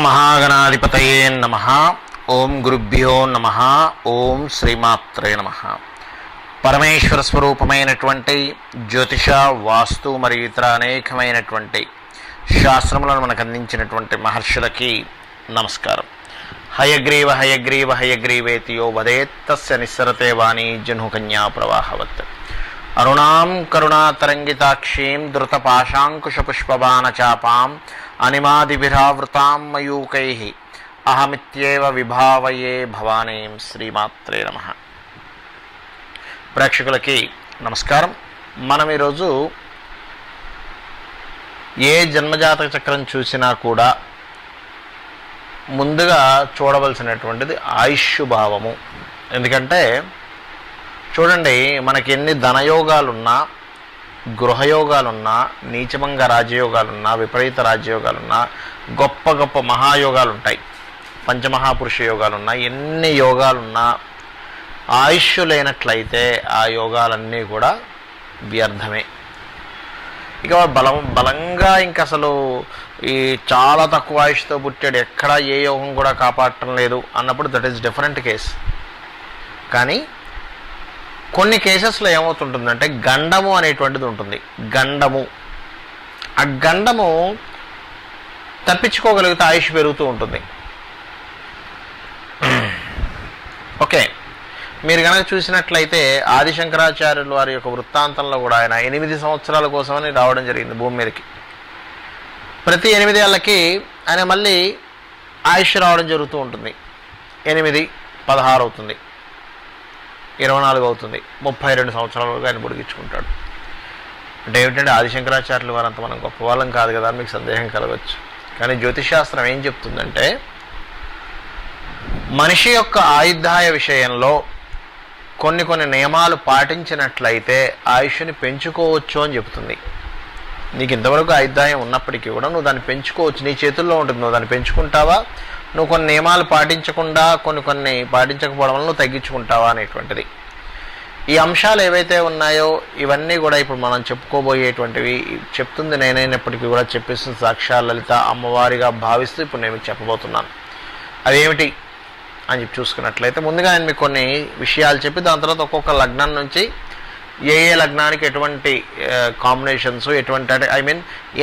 మహాగణాధిపతయే నమః. ఓం గురుభ్యో నమః. ఓం శ్రీమాత్రే నమః. పరమేశ్వర స్వరూపమైనటువంటి జ్యోతిష, వాస్తు మరియు ఇతర అనేకమైనటువంటి శాస్త్రములను మనకు అందించినటువంటి మహర్షులకి నమస్కారం. హయగ్రీవ హయగ్రీవ హయగ్రీవేతియో వదేత్తస్య నిస్సరతే వాణి జహ్నుకన్యా ప్రవాహవత్. అరుణాం కరుణాతరంగితాక్షీం ధృతపాశాంకుశపుష్పబాణచాపాం అనిమాదిభిరావృతాం మయూకైః అహమిత్యేవ విభావయే భవానీం. శ్రీమాత్రే నమః. ప్రేక్షకులకి నమస్కారం. మనం ఈరోజు ఏ జన్మజాతక చక్రం చూసినా కూడా ముందుగా చూడవలసినటువంటిది ఆయుష్ భావము. ఎందుకంటే చూడండి, మనకి ఎన్ని ధనయోగాలున్నా, గృహయోగాలున్నా, నీచమంగ రాజయోగాలున్నా, విపరీత రాజయోగాలున్నా, గొప్ప గొప్ప మహాయోగాలు ఉంటాయి, పంచమహాపురుష యోగాలున్నా, ఎన్ని యోగాలున్నా ఆయుష్ లేనట్లయితే ఆ యోగాలన్నీ కూడా వ్యర్థమే. ఇక బలంగా ఇంక అసలు ఈ చాలా తక్కువ ఆయుష్తో పుట్టాడు, ఎక్కడ ఏ యోగం కూడా కాపాడటం లేదు అన్నప్పుడు దట్ ఈస్ డిఫరెంట్ కేస్. కానీ కొన్ని కేసెస్లో ఏమవుతుంటుందంటే గండము అనేటువంటిది ఉంటుంది. గండము, ఆ గండము తప్పించుకోగలిగితే ఆయుష్ పెరుగుతూ ఉంటుంది. ఓకే, మీరు కనుక చూసినట్లయితే ఆదిశంకరాచార్యులు వారి యొక్క వృత్తాంతంలో కూడా ఆయన 8 సంవత్సరాల కోసమని రావడం జరిగింది భూమి మీదకి. ప్రతి 8 ఏళ్ళకి ఆయన మళ్ళీ ఆయుష్ రావడం జరుగుతూ ఉంటుంది. 8, 16 అవుతుంది, 24 అవుతుంది, 32 సంవత్సరాలుగా ఆయన పొడిగించుకుంటాడు. అంటే ఏమిటంటే ఆదిశంకరాచార్యులు వారంత మనం గొప్ప వాళ్ళం కాదు కదా అని మీకు సందేహం కలగవచ్చు. కానీ జ్యోతిషాస్త్రం ఏం చెప్తుందంటే మనిషి యొక్క ఆయుర్దాయ విషయంలో కొన్ని నియమాలు పాటించినట్లయితే ఆయుష్ని పెంచుకోవచ్చు అని చెప్తుంది. నీకు ఇంతవరకు ఆయుర్దాయం ఉన్నప్పటికీ కూడా నువ్వు దాన్ని పెంచుకోవచ్చు, నీ చేతుల్లో ఉంటుంది. నువ్వు దాన్ని పెంచుకుంటావా, నువ్వు కొన్ని నియమాలు పాటించకుండా కొన్ని పాటించకపోవడం వల్ల నువ్వు తగ్గించుకుంటావా అనేటువంటిది. ఈ అంశాలు ఏవైతే ఉన్నాయో ఇవన్నీ కూడా ఇప్పుడు మనం చెప్పుకోబోయేటువంటివి. చెప్తుంది నేనైనప్పటికీ కూడా చెప్పేస్తుంది సాక్షాత్ లలిత అమ్మవారిగా భావిస్తూ ఇప్పుడు నేను మీకు చెప్పబోతున్నాను. అదేమిటి అని చెప్పి చూసుకున్నట్లయితే ముందుగా నేను మీకు కొన్ని విషయాలు చెప్పి దాని తర్వాత ఒక్కొక్క లగ్నం నుంచి ఏ లగ్నానికి ఎటువంటి కాంబినేషన్స్, ఎటువంటి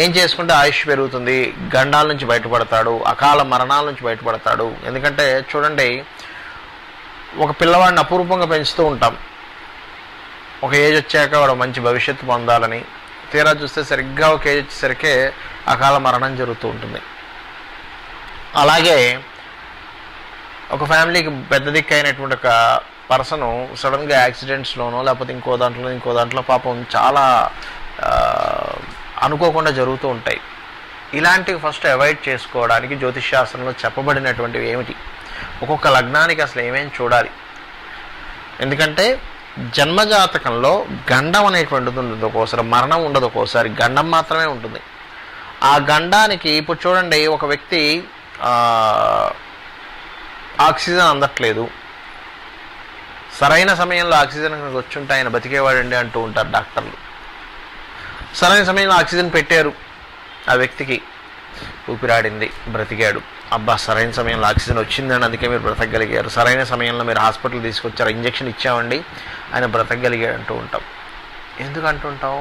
ఏం చేసుకుంటే ఆయుష్ పెరుగుతుంది, గండాల నుంచి బయటపడతాడు, అకాల మరణాల నుంచి బయటపడతాడు. ఎందుకంటే చూడండి, ఒక పిల్లవాడిని అపూర్వంగా పెంచుతూ ఉంటాం, ఒక ఏజ్ వచ్చాక వాడు మంచి భవిష్యత్తు పొందాలని. తీరా చూస్తే సరిగ్గా ఒక ఏజ్ వచ్చేసరికి అకాల మరణం జరుగుతూ ఉంటుంది. అలాగే ఒక ఫ్యామిలీకి పెద్ద దిక్కు అయినటువంటి ఒక పర్సను సడన్గా యాక్సిడెంట్స్లోనో లేకపోతే ఇంకో దాంట్లో పాపం చాలా అనుకోకుండా జరుగుతూ ఉంటాయి. ఇలాంటివి ఫస్ట్ అవాయిడ్ చేసుకోవడానికి జ్యోతిష్శాస్త్రంలో చెప్పబడినటువంటివి ఏమిటి, ఒక్కొక్క లగ్నానికి అసలు ఏమేమి చూడాలి. ఎందుకంటే జన్మజాతకంలో గండం అనేటువంటిది ఉంటుంది, ఒక్కోసారి మరణం ఉండదు, ఒక్కోసారి గండం మాత్రమే ఉంటుంది. ఆ గండానికి ఇప్పుడు చూడండి, ఒక వ్యక్తి ఆక్సిజన్ అందట్లేదు, సరైన సమయంలో ఆక్సిజన్ వచ్చుంటే ఆయన బతికేవాడండి అంటూ ఉంటారు డాక్టర్లు. సరైన సమయంలో ఆక్సిజన్ పెట్టారు, ఆ వ్యక్తికి ఊపిరాడింది, బ్రతికాడు. అబ్బా, సరైన సమయంలో ఆక్సిజన్ వచ్చిందని అందుకే మీరు బ్రతకగలిగారు, సరైన సమయంలో మీరు హాస్పిటల్ తీసుకొచ్చారు, ఇంజక్షన్ ఇచ్చామండి, ఆయన బ్రతకగలిగాడు అంటూ ఉంటాం. ఎందుకు అంటుంటాం?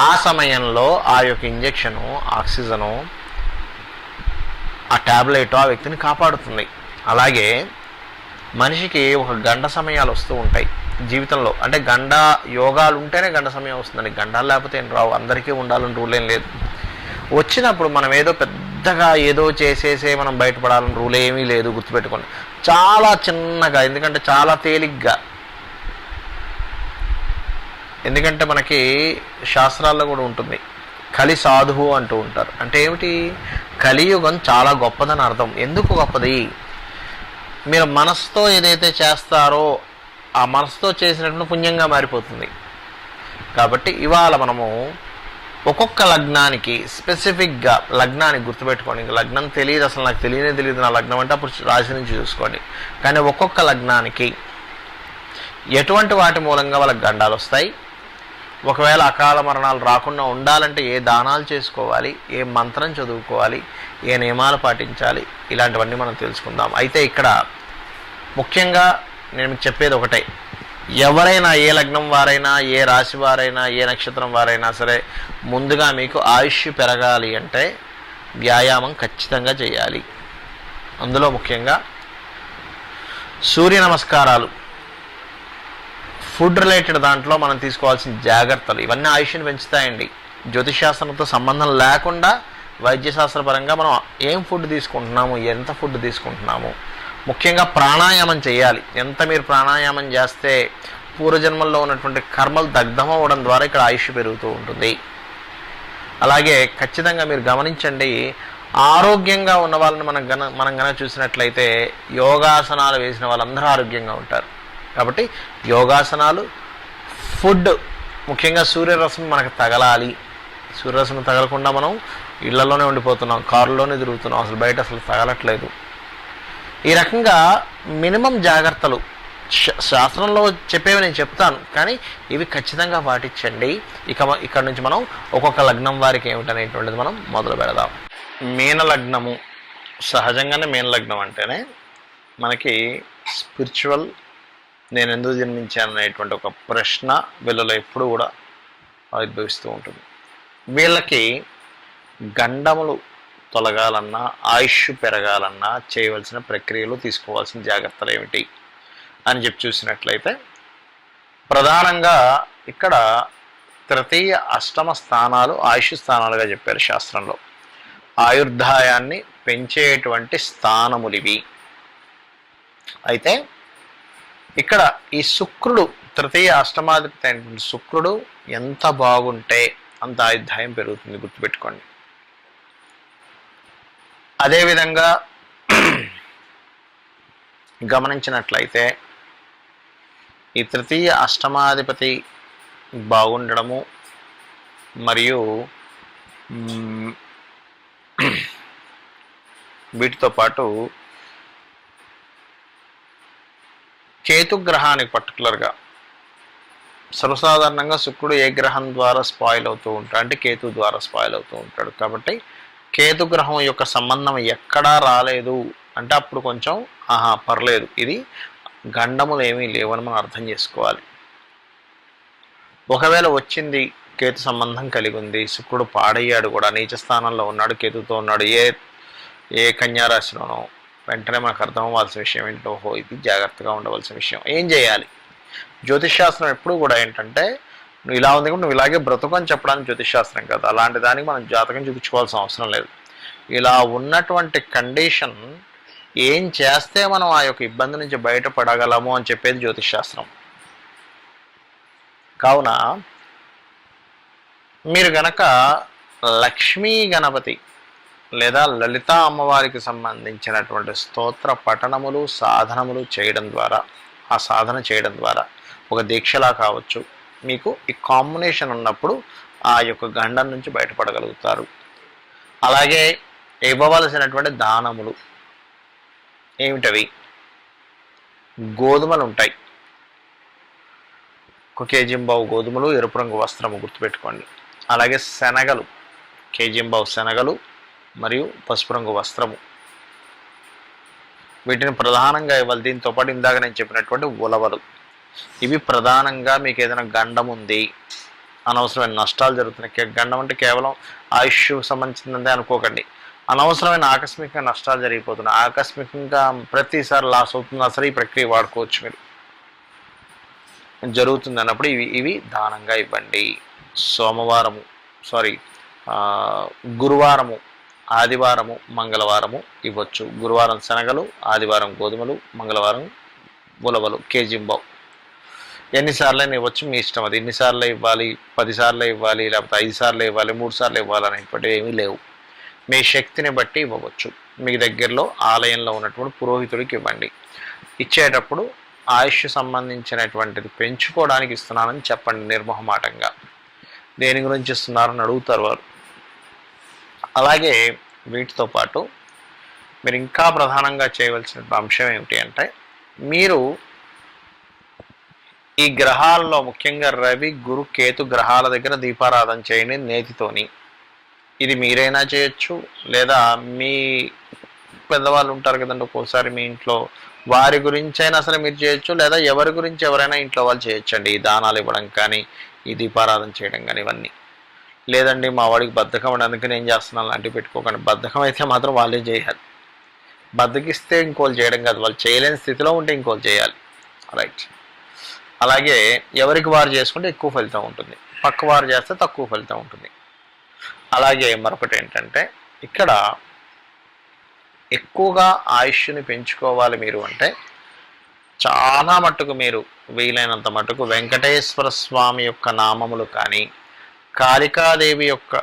ఆ సమయంలో ఆ యొక్క ఇంజక్షను, ఆక్సిజను, ఆ ట్యాబ్లెట్ ఆ వ్యక్తిని కాపాడుతుంది. అలాగే మనిషికి ఒక గండ సమయాలు వస్తూ ఉంటాయి జీవితంలో. అంటే గండ యోగాలు ఉంటేనే గండ సమయం వస్తుందండి, గండాలు లేకపోతే ఏం రావు. అందరికీ ఉండాలని రూల్ ఏం లేదు. వచ్చినప్పుడు మనం ఏదో పెద్దగా ఏదో చేసేసే మనం బయటపడాలని రూల్ ఏమీ లేదు, గుర్తుపెట్టుకోండి. చాలా చిన్నగా, ఎందుకంటే చాలా తేలిగ్గా. ఎందుకంటే మనకి శాస్త్రాల్లో కూడా ఉంటుంది, కలి సాధువు అంటూ ఉంటారు. అంటే ఏమిటి? కలియుగం చాలా గొప్పదని అర్థం. ఎందుకు గొప్పది? మీరు మనసుతో ఏదైతే చేస్తారో ఆ మనసుతో చేసినట్టు పుణ్యంగా మారిపోతుంది. కాబట్టి ఇవాళ మనము ఒక్కొక్క లగ్నానికి స్పెసిఫిక్గా లగ్నానికి గుర్తుపెట్టుకోండి. ఇంకా లగ్నం తెలియదు, అసలు నాకు తెలియదు నా లగ్నం అంటే అప్పుడు రాశి నుంచి చూసుకోండి. కానీ ఒక్కొక్క లగ్నానికి ఎటువంటి వాటి మూలంగా వాళ్ళకి గండాలు వస్తాయి, ఒకవేళ అకాల మరణాలు రాకుండా ఉండాలంటే ఏ దానాలు చేసుకోవాలి, ఏ మంత్రం చదువుకోవాలి, ఏ నియమాలు పాటించాలి, ఇలాంటివన్నీ మనం తెలుసుకుందాం. అయితే ఇక్కడ ముఖ్యంగా నేను మీకు చెప్పేది ఒకటే, ఎవరైనా ఏ లగ్నం వారైనా, ఏ రాశి వారైనా, ఏ నక్షత్రం వారైనా సరే, ముందుగా మీకు ఆయుష్ పెరగాలి అంటే వ్యాయామం ఖచ్చితంగా చేయాలి. అందులో ముఖ్యంగా సూర్య నమస్కారాలు, ఫుడ్ రిలేటెడ్ దాంట్లో మనం తీసుకోవాల్సిన జాగ్రత్తలు ఇవన్నీ ఆయుష్ని పెంచుతాయండి. జ్యోతిషాస్త్రంతో సంబంధం లేకుండా వైద్యశాస్త్రపరంగా మనం ఏం ఫుడ్ తీసుకుంటున్నాము, ఎంత ఫుడ్ తీసుకుంటున్నాము, ముఖ్యంగా ప్రాణాయామం చేయాలి. ఎంత మీరు ప్రాణాయామం చేస్తే పూర్వజన్మల్లో ఉన్నటువంటి కర్మలు దగ్ధమవ్వడం ద్వారా ఇక్కడ ఆయుష్ పెరుగుతూ ఉంటుంది. అలాగే ఖచ్చితంగా మీరు గమనించండి, ఆరోగ్యంగా ఉన్న వాళ్ళని మనం గనక చూసినట్లయితే యోగాసనాలు వేసిన వాళ్ళందరూ ఆరోగ్యంగా ఉంటారు. కాబట్టి యోగాసనాలు, ఫుడ్, ముఖ్యంగా సూర్యరశ్మి మనకు తగలాలి. సూర్యరశ్మి తగలకుండా మనం ఇళ్లలోనే ఉండిపోతున్నాం, కారులోనే తిరుగుతున్నాం, అసలు బయట అసలు తగలట్లేదు. ఈ రకంగా మినిమం జాగ్రత్తలు శాస్త్రంలో చెప్పేవి నేను చెప్తాను, కానీ ఇవి ఖచ్చితంగా పాటించండి. ఇక్కడ నుంచి మనం ఒక్కొక్క లగ్నం వారికి ఏమిటనేటువంటిది మనం మొదలు పెడదాం. మీనలగ్నము, సహజంగానే మీనలగ్నం అంటేనే మనకి స్పిరిచువల్, నేను ఎందుకు జన్మించాను అనేటువంటి ఒక ప్రశ్న వీళ్ళలో ఎప్పుడు కూడా ఆవిర్భవిస్తూ ఉంటుంది. వీళ్ళకి గండములు తొలగాలన్నా, ఆయుష్ పెరగాలన్నా చేయవలసిన ప్రక్రియలు, తీసుకోవాల్సిన జాగ్రత్తలు ఏమిటి అని చెప్పి చూసినట్లయితే, ప్రధానంగా ఇక్కడ తృతీయ అష్టమ స్థానాలు ఆయుష్ స్థానాలుగా చెప్పారు శాస్త్రంలో. ఆయుర్దాయాన్ని పెంచేటువంటి స్థానములు ఇవి. అయితే ఇక్కడ ఈ శుక్రుడు, తృతీయ అష్టమాధిపతి అయినటువంటి శుక్రుడు ఎంత బాగుంటే అంత ఆయుర్దాయం పెరుగుతుంది, గుర్తుపెట్టుకోండి. అదేవిధంగా గమనించినట్లయితే ఈ తృతీయ అష్టమాధిపతి బాగుండడము మరియు వీటితో పాటు కేతుగ్రహానికి పర్టికులర్గా సర్వసాధారణంగా శుక్రుడు ఏ గ్రహం ద్వారా స్పాయిల్ అవుతూ ఉంటాడు అంటే కేతు ద్వారా స్పాయిల్ అవుతూ ఉంటాడు. కాబట్టి కేతుగ్రహం యొక్క సంబంధం ఎక్కడా రాలేదు అంటే అప్పుడు కొంచెం పర్లేదు, ఇది గండములు ఏమీ లేవని మనం అర్థం చేసుకోవాలి. ఒకవేళ వచ్చింది, కేతు సంబంధం కలిగి ఉంది, శుక్రుడు పాడయ్యాడు కూడా, నీచ స్థానంలో ఉన్నాడు, కేతుతో ఉన్నాడు, ఏ కన్యారాశిలోనో, వెంటనే మనకు అర్థం అవ్వాల్సిన విషయం ఏంటో, ఇది జాగ్రత్తగా ఉండవలసిన విషయం. ఏం చేయాలి? జ్యోతిష్శాస్త్రం ఎప్పుడు కూడా ఏంటంటే, నువ్వు ఇలా ఉంది కూడా నువ్వు ఇలాగే బ్రతుకు అని చెప్పడానికి జ్యోతిష్శాస్త్రం కాదు. అలాంటి దానికి మనం జాతకం చూపించుకోవాల్సిన అవసరం లేదు. ఇలా ఉన్నటువంటి కండిషన్ ఏం చేస్తే మనం ఆ యొక్క ఇబ్బంది నుంచి బయటపడగలము అని చెప్పేది జ్యోతిష్శాస్త్రం. కావున మీరు గనక లక్ష్మీ గణపతి లేదా లలితా అమ్మవారికి సంబంధించినటువంటి స్తోత్ర పఠనములు, సాధనములు చేయడం ద్వారా, ఆ సాధన చేయడం ద్వారా ఒక దీక్షలా కావచ్చు, మీకు ఈ కాంబినేషన్ ఉన్నప్పుడు ఆ యొక్క గండం నుంచి బయటపడగలుగుతారు. అలాగే ఇవ్వవలసినటువంటి దానములు ఏమిటవి? గోధుమలు ఉంటాయి, 1 కేజీంబావు గోధుమలు, ఎరుపు రంగు వస్త్రము, గుర్తుపెట్టుకోండి. అలాగే శనగలు, 1 కేజీంబావు శనగలు మరియు పసుపు రంగు వస్త్రము, వీటిని ప్రధానంగా ఇవ్వాలి. దీంతో పాటు ఇందాక నేను చెప్పినటువంటి ఉలవలు, ఇవి ప్రధానంగా మీకు ఏదైనా గండం ఉంది, అనవసరమైన నష్టాలు జరుగుతున్నాయి. గండం అంటే కేవలం ఆయుష్ సంబంధించిందంటే అనుకోకండి, అనవసరమైన ఆకస్మికంగా నష్టాలు జరిగిపోతున్నాయి, ఆకస్మికంగా ప్రతిసారి లాస్ అవుతున్నా సరే ఈ ప్రక్రియ వాడుకోవచ్చు మీరు, జరుగుతుంది అన్నప్పుడు ఇవి దానంగా ఇవ్వండి. గురువారము, ఆదివారము, మంగళవారము ఇవ్వచ్చు. గురువారం శనగలు, ఆదివారం గోధుమలు, మంగళవారం ఉలవలు, 1 కేజీంబావు. ఎన్నిసార్లైనా ఇవ్వచ్చు, మీ ఇష్టం. అది ఎన్నిసార్లు ఇవ్వాలి, 10 సార్లు ఇవ్వాలి, లేకపోతే 5 సార్లు ఇవ్వాలి, 3 సార్లు ఇవ్వాలి అనేటువంటివి ఏమీ లేవు. మీ శక్తిని బట్టి ఇవ్వవచ్చు. మీ దగ్గరలో ఆలయంలో ఉన్నటువంటి పురోహితుడికి ఇవ్వండి. ఇచ్చేటప్పుడు ఆయుష్ సంబంధించినటువంటిది పెంచుకోవడానికి ఇస్తున్నానని చెప్పండి నిర్మోహమాటంగా. దేని గురించి ఇస్తున్నారని అడుగుతారు వారు. అలాగే వీటితో పాటు మీరు ఇంకా ప్రధానంగా చేయవలసిన అంశం ఏమిటి అంటే, మీరు ఈ గ్రహాల్లో ముఖ్యంగా రవి, గురు, కేతు గ్రహాల దగ్గర దీపారాధన చేయండి నేతితోని. ఇది మీరైనా చేయొచ్చు, లేదా మీ పెద్దవాళ్ళు ఉంటారు కదండి ఒక్కోసారి మీ ఇంట్లో, వారి గురించి అయినా సరే మీరు చేయొచ్చు, లేదా ఎవరి గురించి ఎవరైనా ఇంట్లో వాళ్ళు చేయొచ్చండి. ఈ దానాలు ఇవ్వడం కానీ, ఈ దీపారాధన చేయడం కానీ ఇవన్నీ. లేదండి మా వాడికి బద్ధకం ఉండడానికి నేను చేస్తున్నాను లాంటివి పెట్టుకోకండి. బద్ధకం అయితే మాత్రం వాళ్ళే చేయాలి. బద్దకిస్తే ఇంకోళ్ళు చేయడం కాదు, వాళ్ళు చేయలేని స్థితిలో ఉంటే ఇంకోళ్ళు చేయాలి. రైట్. అలాగే ఎవరికి వారు చేసుకుంటే ఎక్కువ ఫలితం ఉంటుంది, పక్క వారు చేస్తే తక్కువ ఫలితం ఉంటుంది. అలాగే మరొకటి ఏంటంటే, ఇక్కడ ఎక్కువగా ఆయుష్ని పెంచుకోవాలి మీరు అంటే చాలా మట్టుకు మీరు వీలైనంత మట్టుకు వెంకటేశ్వర స్వామి యొక్క నామములు కానీ, కాళికాదేవి యొక్క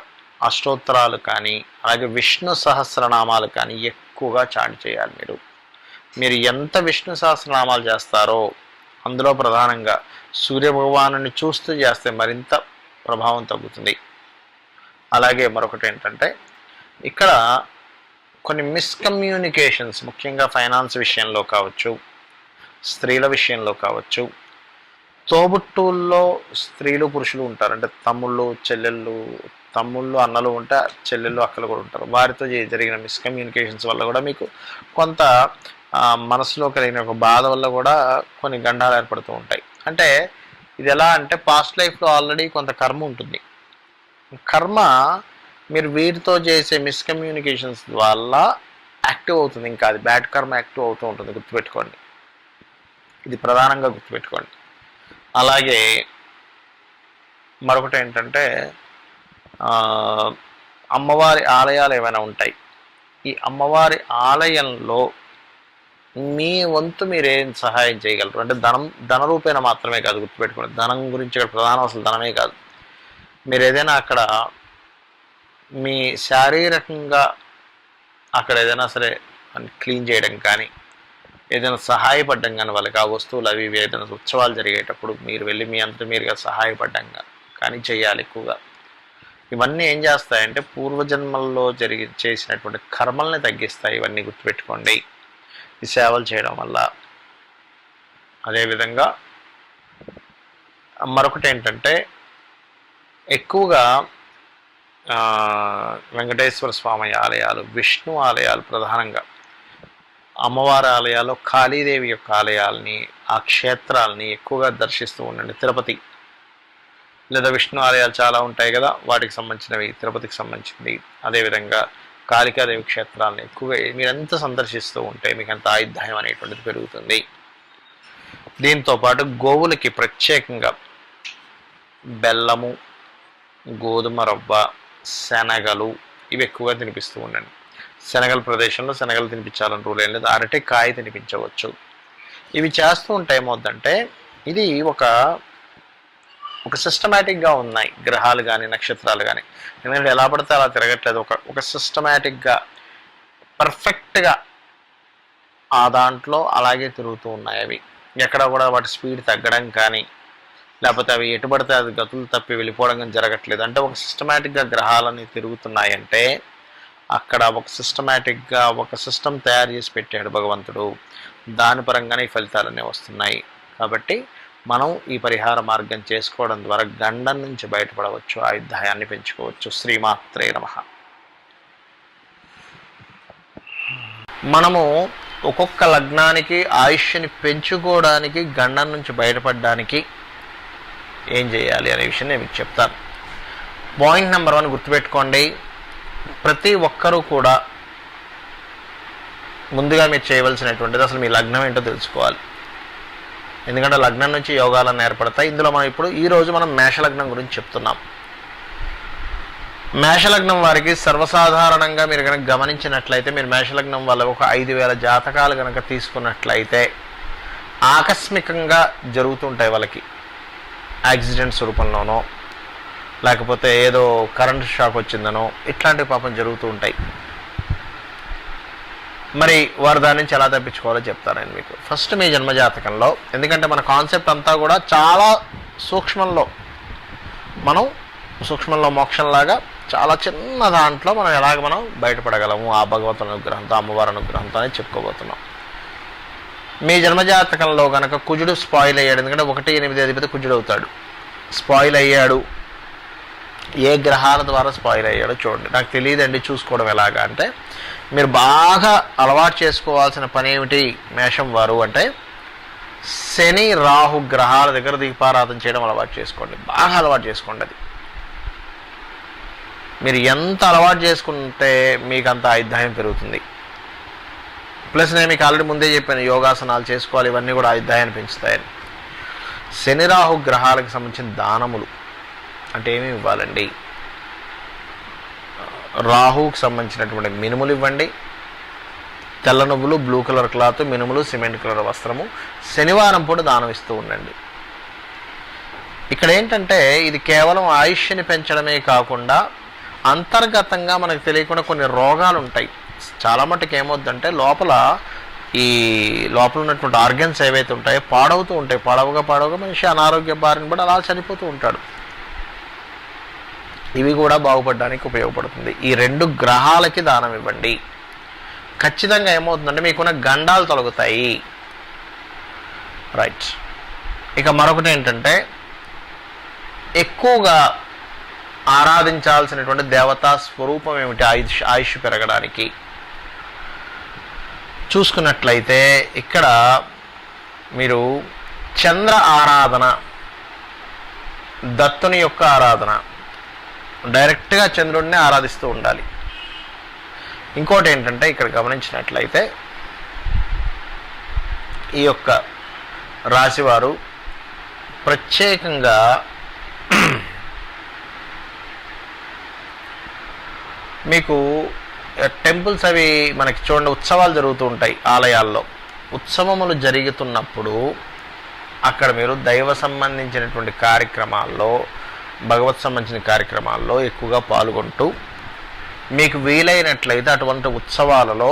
అష్టోత్తరాలు కానీ, అలాగే విష్ణు సహస్రనామాలు కానీ ఎక్కువగా చాటి చేయాలి. మీరు ఎంత విష్ణు సహస్రనామాలు చేస్తారో అందులో ప్రధానంగా సూర్యభగవాను చూస్తూ చేస్తే మరింత ప్రభావం తగ్గుతుంది. అలాగే మరొకటి ఏంటంటే, ఇక్కడ కొన్ని మిస్కమ్యూనికేషన్స్, ముఖ్యంగా ఫైనాన్స్ విషయంలో కావచ్చు, స్త్రీల విషయంలో కావచ్చు, తోబుట్టువుల్లో స్త్రీలు పురుషులు ఉంటారు, అంటే తమ్ముళ్ళు చెల్లెళ్ళు, తమ్ముళ్ళు అన్నలు ఉంటే చెల్లెళ్ళు అక్కలు కూడా ఉంటారు. వారితో జరిగిన మిస్కమ్యూనికేషన్స్ వల్ల కూడా మీకు కొంత మనసులో కలిగిన ఒక బాధ వల్ల కూడా కొన్ని గండాలు ఏర్పడుతూ ఉంటాయి. అంటే ఇది ఎలా అంటే, పాస్ట్ లైఫ్లో ఆల్రెడీ కొంత కర్మ ఉంటుంది. కర్మ మీరు వీరితో చేసే మిస్కమ్యూనికేషన్స్ వల్ల యాక్టివ్ అవుతుంది. ఇంకా అది బ్యాడ్ కర్మ యాక్టివ్ అవుతూ ఉంటుంది, గుర్తుపెట్టుకోండి. ఇది ప్రధానంగా గుర్తుపెట్టుకోండి. అలాగే మరొకటి ఏంటంటే, అమ్మవారి ఆలయాలు ఏమైనా ఉంటాయి. ఈ అమ్మవారి ఆలయంలో మీ వంతు మీరేం సహాయం చేయగలరు అంటే, ధన రూపేణ మాత్రమే కాదు, గుర్తుపెట్టుకోండి. ధనం గురించి ఇక్కడ ప్రధానం అసలు ధనమే కాదు. మీరు ఏదైనా అక్కడ మీ శారీరకంగా అక్కడ ఏదైనా సరే క్లీన్ చేయడం కానీ, ఏదైనా సహాయపడడం కానీ, వాళ్ళకి ఆ వస్తువులు అవి ఇవి ఏదైనా ఉత్సవాలు జరిగేటప్పుడు మీరు వెళ్ళి మీ అంతా మీరుగా సహాయపడడం కానీ చేయాలి ఎక్కువగా. ఇవన్నీ ఏం చేస్తాయంటే, పూర్వజన్మల్లో చేసినటువంటి కర్మల్ని తగ్గిస్తాయి. ఇవన్నీ గుర్తుపెట్టుకోండి ఈ సేవలు చేయడం వల్ల. అదేవిధంగా మరొకటి ఏంటంటే, ఎక్కువగా వెంకటేశ్వర స్వామి ఆలయాలు, విష్ణు ఆలయాలు, ప్రధానంగా అమ్మవారి ఆలయాలు, కాళీదేవి యొక్క ఆలయాల్ని, ఆ క్షేత్రాలని ఎక్కువగా దర్శిస్తూ ఉండండి. తిరుపతి లేదా విష్ణు ఆలయాలు చాలా ఉంటాయి కదా, వాటికి సంబంధించినవి, తిరుపతికి సంబంధించింది. అదేవిధంగా కాళికాదేవి క్షేత్రాలను ఎక్కువగా మీరంతా సందర్శిస్తూ ఉంటే మీకు అంత ఆయుర్దాయం అనేటువంటిది పెరుగుతుంది. దీంతోపాటు గోవులకి ప్రత్యేకంగా బెల్లము, గోధుమ రవ్వ, శనగలు ఇవి ఎక్కువగా తినిపిస్తూ ఉండండి. శనగల ప్రదేశంలో శనగలు తినిపించాలని రూల్ ఏం లేదు, అరటికాయ తినిపించవచ్చు. ఇవి చేస్తూ ఉంటే ఏమవుద్దంటే, ఇది ఒక సిస్టమేటిక్గా ఉన్నాయి గ్రహాలు కానీ నక్షత్రాలు కానీ. ఎందుకంటే ఎలా పడితే అలా తిరగట్లేదు, ఒక సిస్టమేటిక్గా పర్ఫెక్ట్గా ఆ దాంట్లో అలాగే తిరుగుతూ ఉన్నాయి. అవి ఎక్కడ కూడా వాటి స్పీడ్ తగ్గడం కానీ, లేకపోతే అవి ఎటుపడితే అది గతులు తప్పి వెళ్ళిపోవడం కానీ జరగట్లేదు. అంటే ఒక సిస్టమేటిక్గా గ్రహాలని తిరుగుతున్నాయంటే అక్కడ ఒక సిస్టమేటిక్గా ఒక సిస్టమ్ తయారు చేసి పెట్టాడు భగవంతుడు. దాని పరంగానే ఈ ఫలితాలన్నీ వస్తున్నాయి. కాబట్టి మనం ఈ పరిహార మార్గం చేసుకోవడం ద్వారా గండం నుంచి బయటపడవచ్చు, ఆయుర్దాయాన్ని పెంచుకోవచ్చు. శ్రీమాత్రే నమః. మనము ఒక్కొక్క లగ్నానికి ఆయుష్ని పెంచుకోవడానికి, గండం నుంచి బయటపడడానికి ఏం చేయాలి అనే విషయం నేను మీకు చెప్తాను. పాయింట్ నెంబర్ 1 గుర్తుపెట్టుకోండి. ప్రతి ఒక్కరూ కూడా ముందుగా మీరు చేయవలసినటువంటిది అసలు మీ లగ్నం ఏంటో తెలుసుకోవాలి. ఎందుకంటే లగ్నం నుంచి యోగాలను ఏర్పడతాయి. ఇందులో మనం ఇప్పుడు ఈరోజు మనం మేషలగ్నం గురించి చెప్తున్నాం. మేషలగ్నం వారికి సర్వసాధారణంగా మీరు కనుక గమనించినట్లయితే, మీరు మేషలగ్నం వల్ల ఒక 5000 జాతకాలు కనుక తీసుకున్నట్లయితే ఆకస్మికంగా జరుగుతుంటాయి వాళ్ళకి. యాక్సిడెంట్స్ రూపంలోనో, లేకపోతే ఏదో కరెంట్ షాక్ వచ్చిందనో, ఇట్లాంటివి పాపం జరుగుతూ ఉంటాయి. మరి వారు దాని నుంచి ఎలా తప్పించుకోవాలో చెప్తాను నేను మీకు. ఫస్ట్ మీ జన్మజాతకంలో, ఎందుకంటే మన కాన్సెప్ట్ అంతా కూడా చాలా సూక్ష్మంలో, మనం సూక్ష్మంలో మోక్షంలాగా చాలా చిన్న దాంట్లో మనం ఎలాగ మనం బయటపడగలము ఆ భగవత్ అనుగ్రహంతో, అమ్మవారి అనుగ్రహంతో అనేది చెప్పుకోబోతున్నాం. మీ జన్మజాతకంలో కనుక కుజుడు స్పాయిల్ అయ్యాడు, ఎందుకంటే 1, 8 అధిపతి కుజుడు అవుతాడు, స్పాయిల్ అయ్యాడు ఏ గ్రహాల ద్వారా స్పాయిల్ అయ్యాడో చూడండి. నాకు తెలియదండి చూసుకోవడం ఎలాగా అంటే, మీరు బాగా అలవాటు చేసుకోవాల్సిన పని ఏమిటి మేషం వారు అంటే, శని రాహు గ్రహాల దగ్గర దీపారాధన చేయడం అలవాటు చేసుకోండి. బాగా అలవాటు చేసుకోండి. అది మీరు ఎంత అలవాటు చేసుకుంటే మీకు అంత ఆయుర్దాయం పెరుగుతుంది. ప్లస్ నేను మీకు ఆల్రెడీ ముందే చెప్పాను, యోగాసనాలు చేసుకోవాలి, ఇవన్నీ కూడా ఆయుర్దాయాన్ని పెంచుతాయని. శని రాహు గ్రహాలకు సంబంధించిన దానములు అంటే ఏమేమి ఇవ్వాలండి? రాహువుకి సంబంధించినటువంటి మినుములు ఇవ్వండి, తెల్ల నువ్వులు, బ్లూ కలర్ క్లాత్, మినుములు, సిమెంట్ కలర్ వస్త్రము శనివారం పూట దానం ఇస్తూ ఉండండి. ఇక్కడ ఏంటంటే ఇది కేవలం ఆయుష్ని పెంచడమే కాకుండా అంతర్గతంగా మనకు తెలియకుండా కొన్ని రోగాలు ఉంటాయి. చాలా మటుకు ఏమవుద్దంటే లోపల ఉన్నటువంటి ఆర్గన్స్ ఏవైతే ఉంటాయో పాడవుతూ ఉంటాయి. పాడవగా మనిషి అనారోగ్య బారిన పడి అలా చనిపోతూ ఉంటాడు. ఇవి కూడా బాగుపడడానికి ఉపయోగపడుతుంది. ఈ 2 గ్రహాలకి దానం ఇవ్వండి. ఖచ్చితంగా ఏమవుతుందంటే మీకున్న గండాలు తొలగుతాయి. రైట్. ఇక మరొకటి ఏంటంటే ఎక్కువగా ఆరాధించాల్సినటువంటి దేవతా స్వరూపం ఏమిటి ఆయుష్ పెరగడానికి చూసుకున్నట్లయితే ఇక్కడ మీరు చంద్ర ఆరాధన, దత్తుని యొక్క ఆరాధన, డైరెక్ట్గా చంద్రుడిని ఆరాధిస్తూ ఉండాలి. ఇంకోటి ఏంటంటే ఇక్కడ గమనించినట్లయితే ఈ యొక్క రాశివారు ప్రత్యేకంగా మీకు టెంపుల్స్ అవి మనకి చూడండి, ఉత్సవాలు జరుగుతూ ఉంటాయి ఆలయాల్లో. ఉత్సవములు జరుగుతున్నప్పుడు అక్కడ మీరు దైవ సంబంధించినటువంటి కార్యక్రమాల్లో, భగవత్ సంబంధించిన కార్యక్రమాల్లో ఎక్కువగా పాల్గొంటూ మీకు వీలైనట్లయితే అటువంటి ఉత్సవాలలో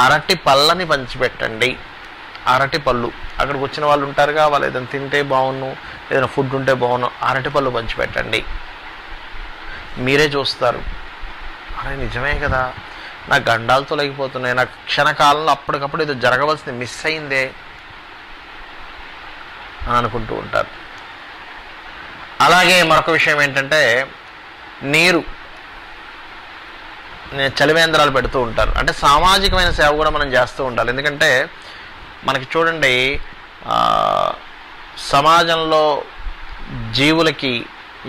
అరటి పళ్ళని పంచిపెట్టండి. అరటి పళ్ళు అక్కడికి వచ్చిన వాళ్ళు ఉంటారుగా, వాళ్ళు ఏదైనా తింటే బాగున్ను, ఏదైనా ఫుడ్ ఉంటే బాగున్ను, అరటి పళ్ళు పంచిపెట్టండి. మీరే చూస్తారు, అరే నిజమే కదా, నా గండాలు తొలగిపోతున్నాయి, నాకు క్షణకాలంలో అప్పటికప్పుడు ఏదో జరగవలసింది మిస్ అయిందే అని అనుకుంటూ ఉంటారు. అలాగే మరొక విషయం ఏంటంటే నీరు, చలివేంద్రాలు పెడుతూ ఉంటారు. అంటే సామాజికమైన సేవ కూడా మనం చేస్తూ ఉండాలి. ఎందుకంటే మనకి చూడండి, సమాజంలో జీవులకి,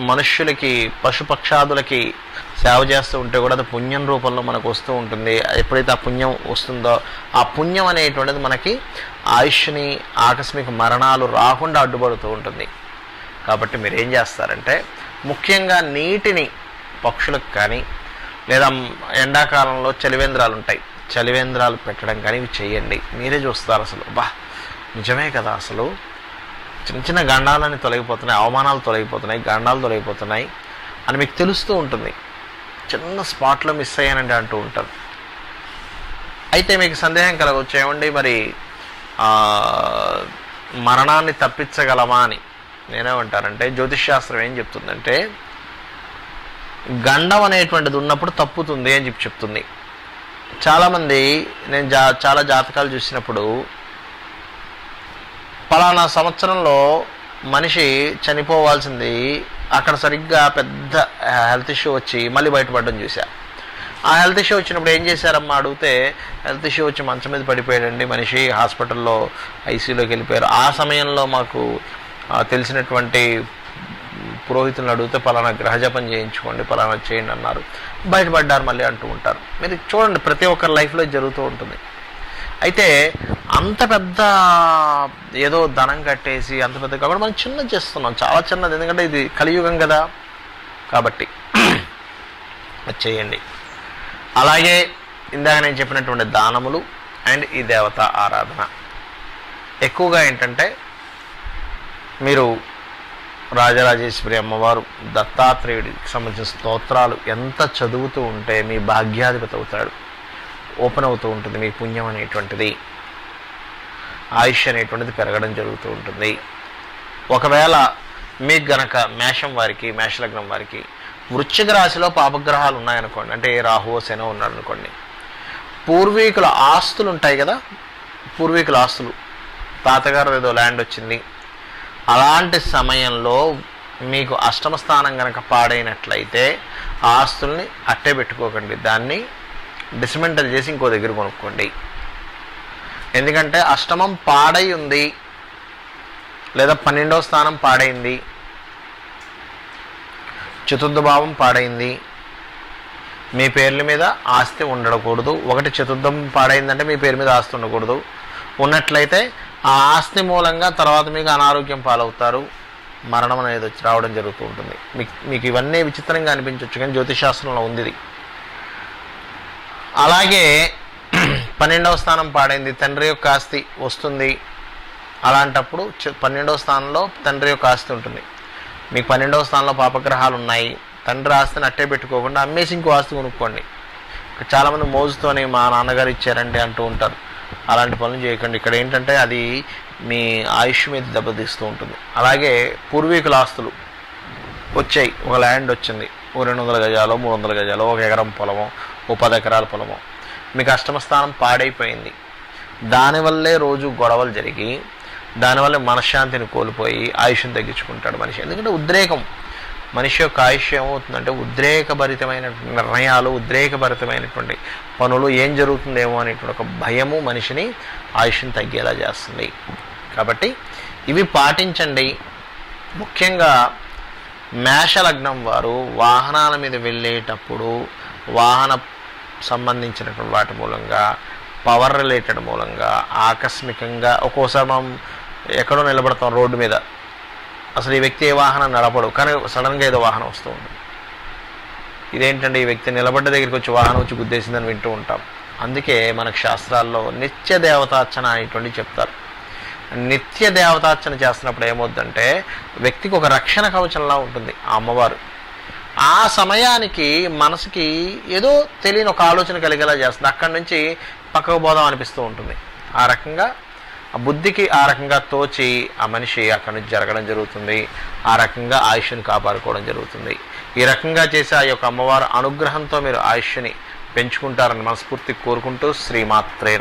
మనుష్యులకి, పశుపక్షాదులకి సేవ చేస్తూ ఉంటే కూడా అది పుణ్యం రూపంలో మనకు వస్తూ ఉంటుంది. ఎప్పుడైతే ఆ పుణ్యం వస్తుందో ఆ పుణ్యం అనేటువంటిది మనకి ఆయుష్ని, ఆకస్మిక మరణాలు రాకుండా అడ్డుపడుతూ ఉంటుంది. కాబట్టి మీరు ఏం చేస్తారంటే ముఖ్యంగా నీటిని పక్షులకు కానీ, లేదా ఎండాకాలంలో చలివేంద్రాలు ఉంటాయి, చలివేంద్రాలు పెట్టడం కానీ ఇవి చేయండి. మీరే చూస్తారు అసలు బా నిజమే కదా, అసలు చిన్న చిన్న గండాలని తొలగిపోతున్నాయి, అవమానాలు తొలగిపోతున్నాయి, గండాలు తొలగిపోతున్నాయి అని మీకు తెలుస్తూ ఉంటుంది. చిన్న స్పాట్లో మిస్ అయ్యానండి అంటూ ఉంటారు. అయితే మీకు సందేహం కలగవచ్చు, ఏమండి మరి మరణాన్ని తప్పించగలమా అని. నేనేమంటానంటే జ్యోతిష్ శాస్త్రం ఏం చెప్తుందంటే గండం అనేటువంటిది ఉన్నప్పుడు తప్పుతుంది అని చెప్తుంది. చాలామంది నేను చాలా జాతకాలు చూసినప్పుడు పలానా సంవత్సరంలో మనిషి చనిపోవాల్సింది అక్కడ సరిగ్గా పెద్ద హెల్త్ ఇష్యూ వచ్చి మళ్ళీ బయటపడడం చూసా. ఆ హెల్త్ ఇష్యూ వచ్చినప్పుడు ఏం చేశారమ్మా అడిగితే, హెల్త్ ఇష్యూ వచ్చి మంచం మీద పడిపోయాడండి మనిషి, హాస్పిటల్లో ఐసీయూలోకి వెళ్ళిపోయారు. ఆ సమయంలో మాకు తెలిసినటువంటి పురోహితులను అడిగితే పలానా గ్రహజపం చేయించుకోండి, పలానా చేయండి అన్నారు, బయటపడ్డారు మళ్ళీ అంటూ ఉంటారు. మీరు చూడండి, ప్రతి ఒక్కరి లైఫ్లో జరుగుతూ ఉంటుంది. అయితే అంత పెద్ద ఏదో ధనం కట్టేసి అంత పెద్ద కాబట్టి మనం చిన్నది చేస్తున్నాం, చాలా చిన్నది. ఎందుకంటే ఇది కలియుగం కదా, కాబట్టి అది చేయండి. అలాగే ఇందాక నేను చెప్పినటువంటి దానములు అండ్ ఈ దేవతా ఆరాధన ఎక్కువగా ఏంటంటే మీరు రాజరాజేశ్వరి అమ్మవారు, దత్తాత్రేయుడికి సంబంధించిన స్తోత్రాలు ఎంత చదువుతూ ఉంటే మీ భాగ్యాధిపతి అవుతాడు, ఓపెన్ అవుతూ ఉంటుంది, మీ పుణ్యం అనేటువంటిది, ఆయుష్ అనేటువంటిది పెరగడం జరుగుతూ ఉంటుంది. ఒకవేళ మీకు గనక మేషం వారికి, మేషలగ్నం వారికి వృశ్చిక రాశిలో పాపగ్రహాలు ఉన్నాయనుకోండి, అంటే ఏ రాహువో శనో ఉన్నాడు అనుకోండి, పూర్వీకుల ఆస్తులు ఉంటాయి కదా, పూర్వీకుల ఆస్తులు, తాతగారు ఏదో ల్యాండ్ వచ్చింది, అలాంటి సమయంలో మీకు అష్టమ స్థానం కనుక పాడైనట్లయితే ఆ ఆస్తుల్ని అట్టే పెట్టుకోకండి, దాన్ని డిస్మెంటల్ చేసి ఇంకో దగ్గర కొనుక్కోండి. ఎందుకంటే అష్టమం పాడై ఉంది, లేదా 12వ స్థానం పాడైంది, చతుర్థ భావం పాడైంది, మీ పేర్ల మీద ఆస్తి ఉండకూడదు. ఒకటి చతుర్థం పాడైందంటే మీ పేరు మీద ఆస్తి ఉండకూడదు. ఉన్నట్లయితే ఆ ఆస్తి మూలంగా తర్వాత మీకు అనారోగ్యం పాలవుతారు, మరణం అనేది వచ్చి రావడం జరుగుతూ ఉంటుంది. మీకు ఇవన్నీ విచిత్రంగా అనిపించవచ్చు, కానీ జ్యోతిషాస్త్రంలో ఉంది ఇది. అలాగే 12వ స్థానం పాడైంది, తండ్రి యొక్క ఆస్తి వస్తుంది. అలాంటప్పుడు 12వ స్థానంలో తండ్రి యొక్క ఆస్తి ఉంటుంది. మీకు 12వ స్థానంలో పాపగ్రహాలు ఉన్నాయి, తండ్రి ఆస్తిని అట్టే పెట్టుకోకుండా అమ్మేసి ఇంకో ఆస్తి కొనుక్కోండి. చాలామంది మోజుతోని మా నాన్నగారు ఇచ్చారంటే అంటూ ఉంటారు. అలాంటి పనులు చేయకండి. ఇక్కడ ఏంటంటే అది మీ ఆయుష్ మీద దెబ్బతీస్తూ ఉంటుంది. అలాగే పూర్వీకుల ఆస్తులు వచ్చాయి, ఒక ల్యాండ్ వచ్చింది, ఓ 200 గజాలు 300 గజాలు, 1 ఎకరం పొలము, ఓ 10 ఎకరాల పొలము, మీకు అష్టమ స్థానం పాడైపోయింది. దానివల్లే రోజు గొడవలు జరిగి దానివల్ల మనశ్శాంతిని కోల్పోయి ఆయుష్ని తగ్గించుకుంటాడు మనిషి. ఎందుకంటే ఉద్రేకం, మనిషి యొక్క ఆయుష్ ఏమవుతుందంటే ఉద్రేకభరితమైన నిర్ణయాలు, ఉద్రేకభరితమైనటువంటి పనులు, ఏం జరుగుతుందేమో అనేటువంటి ఒక భయము మనిషిని ఆయుష్ని తగ్గేలా చేస్తుంది. కాబట్టి ఇవి పాటించండి. ముఖ్యంగా మేషలగ్నం వారు వాహనాల మీద వెళ్ళేటప్పుడు వాహన సంబంధించినటువంటి వాటి మూలంగా, పవర్ రిలేటెడ్ మూలంగా ఆకస్మికంగా ఒక్కోసారి మనం ఎక్కడో నిలబడతాం రోడ్డు మీద, అసలు ఈ వ్యక్తి ఏ వాహనం నడపడు, కానీ సడన్గా ఏదో వాహనం వస్తూ ఉంటుంది. ఇదేంటంటే ఈ వ్యక్తి నిలబడ్డ దగ్గరికి వచ్చి వాహనం వచ్చి గుద్దేసిందని వింటూ ఉంటాం. అందుకే మనకు శాస్త్రాల్లో నిత్య దేవతార్చన అనేటువంటి చెప్తారు. నిత్య దేవతార్చన చేస్తున్నప్పుడు ఏమవుద్దంటే వ్యక్తికి ఒక రక్షణ కవచంలా ఉంటుంది ఆ అమ్మవారు. ఆ సమయానికి మనసుకి ఏదో తెలియని ఒక ఆలోచన కలిగేలా చేస్తుంది. అక్కడి నుంచి పక్కకు పోదాం అనిపిస్తూ ఉంటుంది. ఆ రకంగా ఆ బుద్ధికి ఆ రకంగా తోచి ఆ మనిషి అక్కడి నుంచి జరగడం జరుగుతుంది. ఆ రకంగా ఆయుష్ని కాపాడుకోవడం జరుగుతుంది. ఈ రకంగా చేసి ఆ యొక్క అమ్మవారి అనుగ్రహంతో మీరు ఆయుష్ని పెంచుకుంటారని మనస్ఫూర్తి కోరుకుంటూ శ్రీమాత్రే